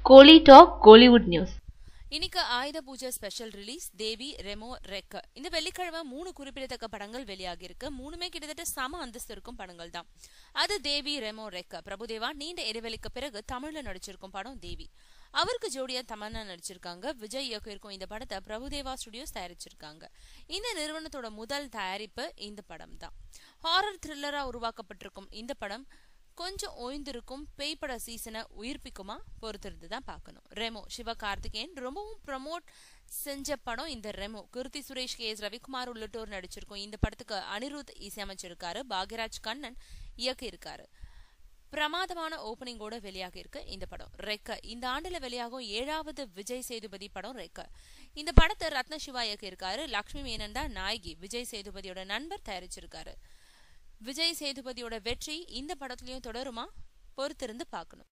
Kohli Talk Kollywood News. இன்னைக்கு ஆயுத பூஜை ஸ்பெஷல் ரிலீஸ் தேவி ரெமோ ரெக்க. இந்த வெள்ளிக்கிழமை 3 குறிப்பிடத்தக்க படங்கள் வெளியாகி இருக்கு. மூணுமே கிட்டத்தட்ட சம அந்தஸ்து இருக்கும் படங்கள் தான். அது தேவி ரெமோ ரெக்க. பிரபுதேவா நீண்ட இடைவெளிக்கு பிறகு தமிழ்ல நடிச்சிருக்கும் படம் தேவி. அவருக்கு ஜோடியா தமன்னா நடிச்சிருக்காங்க. விஜய் இயக்கியிருக்கும் இந்த படத்தை பிரபுதேவா ஸ்டுடியோஸ் தயாரிச்சிருக்காங்க. இந்த நிறுவனத்தோட முதல் தயாரிப்பு இந்த படம் தான். ஹாரர் த்ரில்லரா உருவாக்கப்பட்டிருக்கும் இந்த படம் கொஞ்சம் ஓய்ந்திருக்கும் பேய்பட சீசனை உயிர்ப்பிக்குமா பொறுத்திருந்து தான் பார்க்கணும். ரெமோ சிவகார்த்திகேயன் ரொம்பவும் ப்ரமோட் செஞ்ச படம் இந்த ரெமோ. கிருத்தி சுரேஷ், கே எஸ் ரவிக்குமார் உள்ளிட்டோர் நடிச்சிருக்கும் இந்த படத்துக்கு அனிருத் இசையமைச்சிருக்காரு. பாக்யராஜ் கண்ணன் இயக்கியிருக்காரு. பிரமாதமான ஓபனிங்கோட வெளியாகி இருக்கு இந்த படம் ரெக்க. இந்த ஆண்டுல வெளியாகும் 7வது விஜய் சேதுபதி படம் ரெக்க. இந்த படத்தை ரத்ன சிவா இயக்கியிருக்காரு. லக்ஷ்மி மேனன் தான் நாயகி. விஜய் சேதுபதியோட நண்பர் தயாரிச்சிருக்காரு. விஜய் சேதுபதியோட வெற்றி இந்த படத்துலயும் தொடருமா பொறுத்திருந்து பார்க்கணும்.